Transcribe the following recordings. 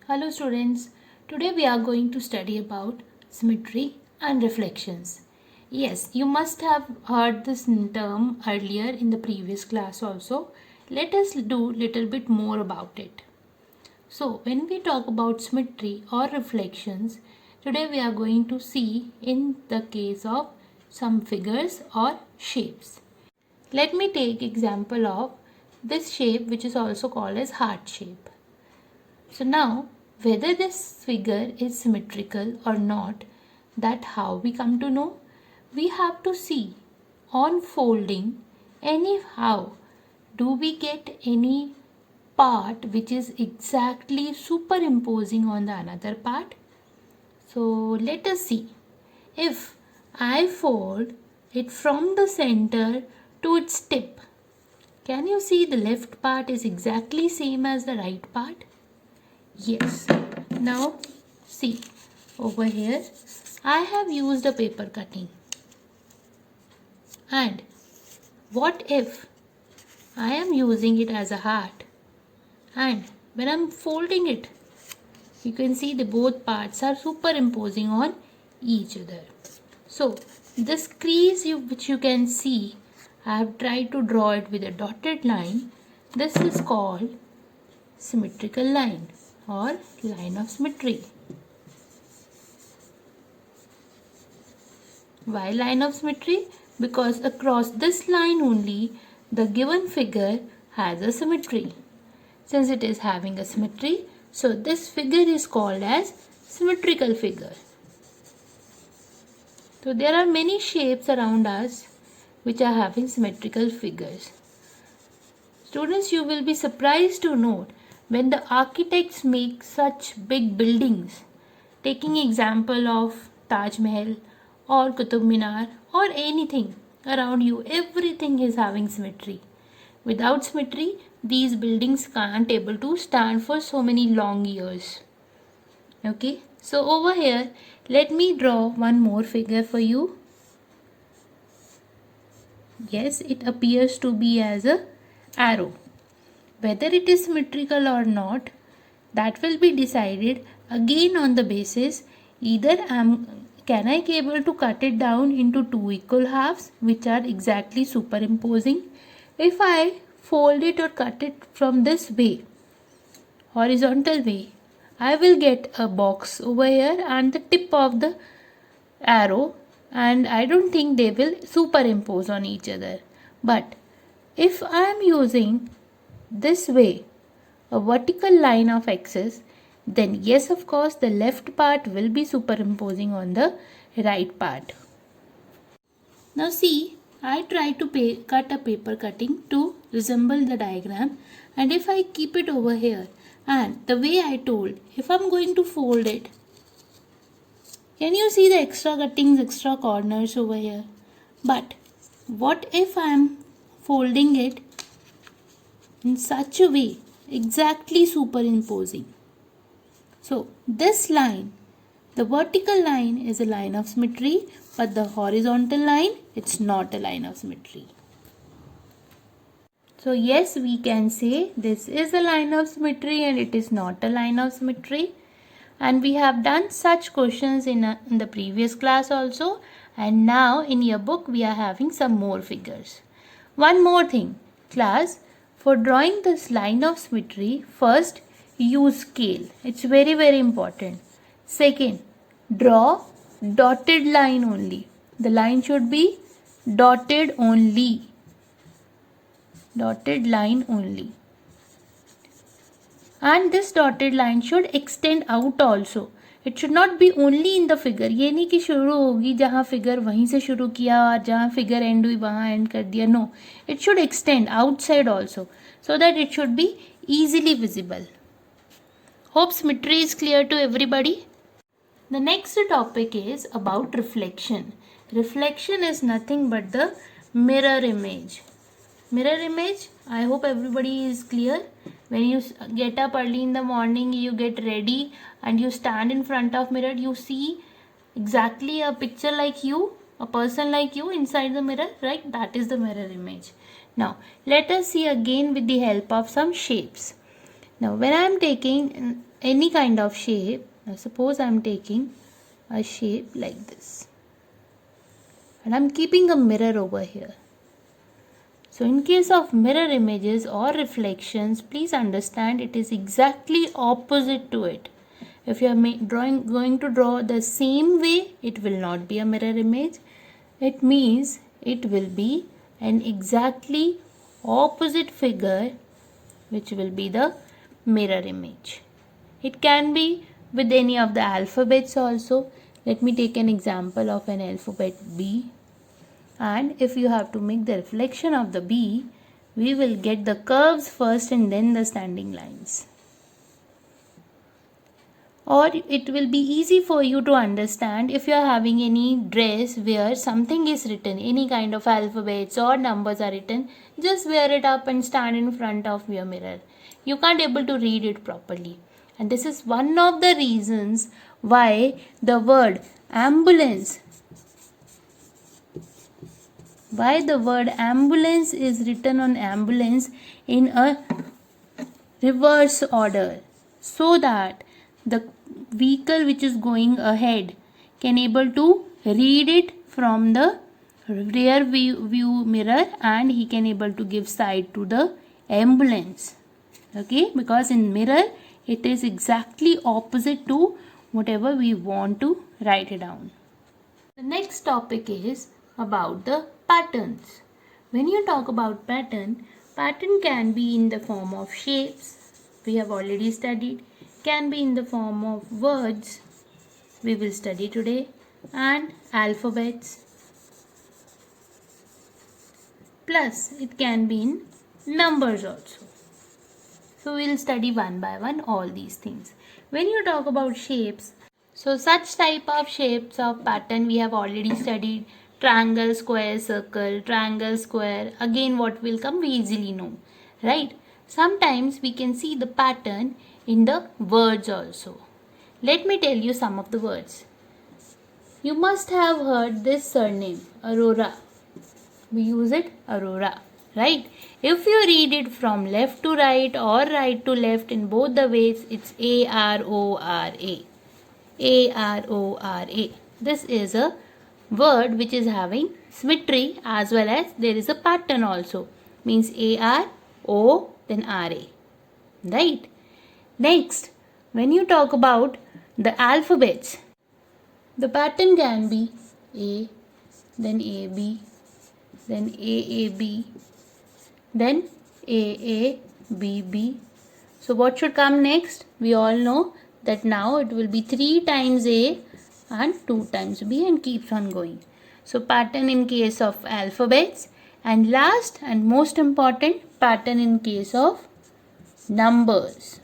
Hello students, today we are going to study about symmetry and reflections. Yes, you must have heard this term earlier in the previous class also. Let us do little bit more about it. So when we talk about symmetry or reflections, today we are going to see in the case of some figures or shapes. Let me take example of this shape which is also called as heart shape. So now whether this figure is symmetrical or not, that how we come to know? We have to see on folding anyhow do we get any part which is exactly superimposing on the another part. So let us see. If I fold it from the center to its tip, can you see the left part is exactly same as the right part? Yes. Now see over here I have used a paper cutting, and what if I am using it as a heart, and when I'm folding it you can see the both parts are superimposing on each other. So this crease which you can see, I have tried to draw it with a dotted line. This is called symmetrical line or line of symmetry. Why line of symmetry? Because across this line only the given figure has a symmetry. Since it is having a symmetry, so this figure is called as symmetrical figure. So there are many shapes around us which are having symmetrical figures. Students, you will be surprised to note when the architects make such big buildings, taking example of Taj Mahal or Qutub Minar or anything around you, everything is having symmetry. Without symmetry, these buildings can't able to stand for so many long years. Okay, so over here, let me draw one more figure for you. Yes, it appears to be as a arrow. Whether it is symmetrical or not, that will be decided again on the basis either can I be able to cut it down into two equal halves which are exactly superimposing. If I fold it or cut it from this way, horizontal way, I will get a box over here and the tip of the arrow, and I don't think they will superimpose on each other. But if I am using this way a vertical line of axis, then yes, of course the left part will be superimposing on the right part. Now see, I try to cut a paper cutting to resemble the diagram, and if I keep it over here and the way I told, if I'm going to fold it, can you see the extra cuttings, extra corners over here? But what if I am folding it in such a way, exactly superimposing? So this line, the vertical line is a line of symmetry, but the horizontal line, it's not a line of symmetry. So yes, we can say this is a line of symmetry and it is not a line of symmetry. And we have done such questions in the previous class also, and now in your book we are having some more figures. One more thing, class, for drawing this line of symmetry, first use scale. It's very important. Second, draw dotted line only. The line should be dotted only. Dotted line only. And this dotted line should extend out also. It should not be only in the figure. ये नहीं कि शुरू होगी जहाँ figure वहीं से शुरू किया और जहाँ figure end हुई वहाँ end कर दिया. No, it should extend outside also so that it should be easily visible. Hope symmetry is clear to everybody. The next topic is about reflection. Reflection is nothing but the mirror image. Mirror image, I hope everybody is clear. When you get up early in the morning, you get ready and you stand in front of mirror, you see exactly a picture like you, a person like you inside the mirror, right? That is the mirror image. Now let us see again with the help of some shapes. Now when I am taking any kind of shape. Now suppose I am taking a shape like this and I am keeping a mirror over here. So in case of mirror images or reflections, please understand it is exactly opposite to it. If you are going to draw the same way, it will not be a mirror image. It means it will be an exactly opposite figure, which will be the mirror image. It can be with any of the alphabets also. Let me take an example of an alphabet B. And if you have to make the reflection of the B, we will get the curves first and then the standing lines. Or it will be easy for you to understand if you are having any dress where something is written, any kind of alphabets or numbers are written, just wear it up and stand in front of your mirror. You can't able to read it properly. And this is one of the reasons why the word ambulance is written on ambulance in a reverse order, so that the vehicle which is going ahead can able to read it from the rear view mirror, and he can able to give sight to the ambulance. Okay, because in mirror it is exactly opposite to whatever we want to write it down. The next topic is about the patterns. When you talk about pattern can be in the form of shapes, we have already studied, can be in the form of words, we will study today, and alphabets, plus it can be in numbers also. So we will study one by one all these things. When you talk about shapes, so such type of shapes of pattern we have already studied: triangle, square, circle, triangle, square. Again what will come we easily know, right? Sometimes we can see the pattern in the words also. Let me tell you some of the words. You must have heard this surname, Arora. We use it Aurora, right? If you read it from left to right or right to left, in both the ways, it's A-R-O-R-A. A-R-O-R-A. This is a word which is having symmetry as well as there is a pattern also. Means A-R-O then R-A. Right? Next, when you talk about the alphabets, the pattern can be A, then A-B, then AAB, then AABB. So what should come next? We all know that now it will be 3 times A and 2 times B and keeps on going. So pattern in case of alphabets, and last and most important, pattern in case of numbers.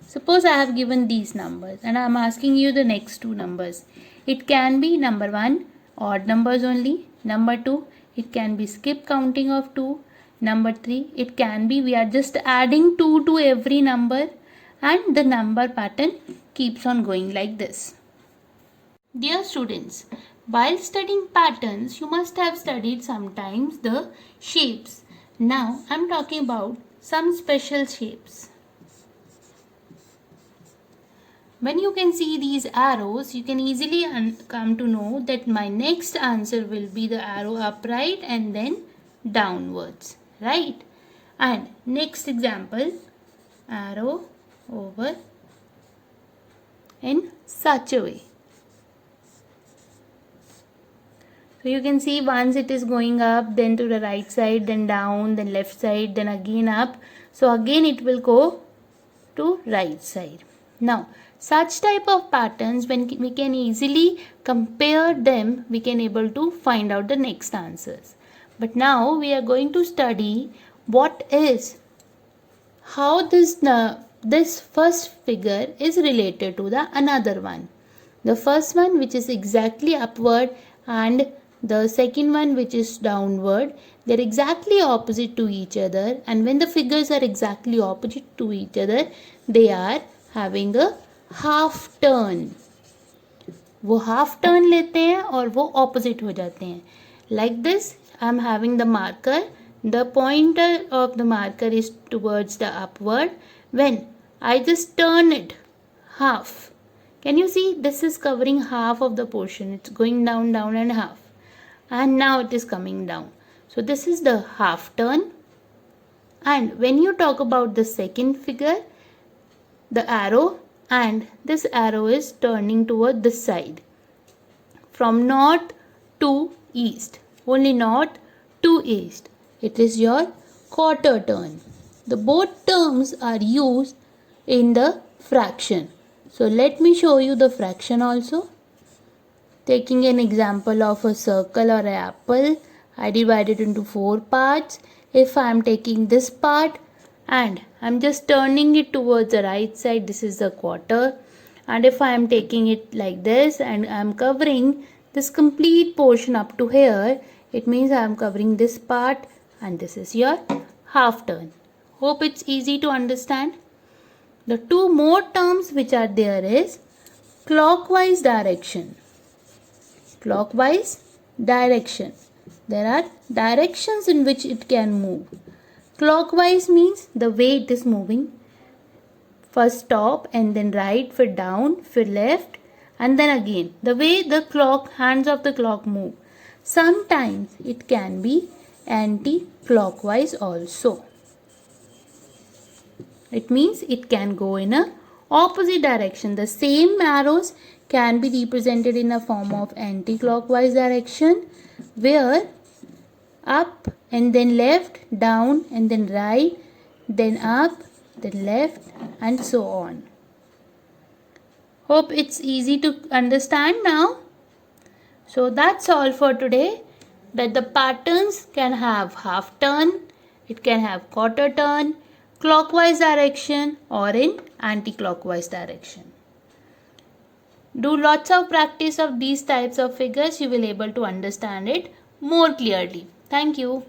Suppose I have given these numbers and I am asking you the next 2 numbers. It can be number 1, odd numbers only. Number 2, it can be skip counting of 2. Number 3, it can be we are just adding 2 to every number, and the number pattern keeps on going like this. Dear students, while studying patterns, you must have studied sometimes the shapes. Now I am talking about some special shapes. When you can see these arrows, you can easily come to know that my next answer will be the arrow upright and then downwards, right? And next example, arrow over in such a way. So you can see once it is going up, then to the right side, then down, then left side, then again up. So again it will go to right side. Now, such type of patterns, when we can easily compare them, we can able to find out the next answers. But now we are going to study how this first figure is related to the another one. The first one which is exactly upward and the second one which is downward, they are exactly opposite to each other, and when the figures are exactly opposite to each other, they are having a half turn. वो half turn लेते हैं और वो opposite हो जाते हैं. Like this I am having the marker. The pointer of the marker is towards the upward. When I just turn it half. Can you see? This is covering half of the portion. It's going down, down and half. And now it is coming down. So this is the half turn. And when you talk about the second figure, the arrow, and this arrow is turning toward this side. From north to east. Only north to east. It is your quarter turn. The both terms are used in the fraction. So let me show you the fraction also. Taking an example of a circle or an apple, I divide it into 4 parts. If I am taking this part and I am just turning it towards the right side, this is the quarter. And if I am taking it like this and I am covering this complete portion up to here, it means I am covering this part, and this is your half turn. Hope it's easy to understand. The two more terms which are there is clockwise direction. Clockwise direction. There are directions in which it can move. Clockwise means the way it is moving. First top and then right, for down, for left, and then again. The way the clock, hands of the clock move. Sometimes it can be anti-clockwise also. It means it can go in a opposite direction. The same arrows can be represented in a form of anti-clockwise direction, where up and then left, down and then right, then up, then left, and so on. Hope it's easy to understand now. So that's all for today. That the patterns can have half turn, it can have quarter turn, clockwise direction, or in anti-clockwise direction. Do lots of practice of these types of figures. You will able to understand it more clearly. Thank you.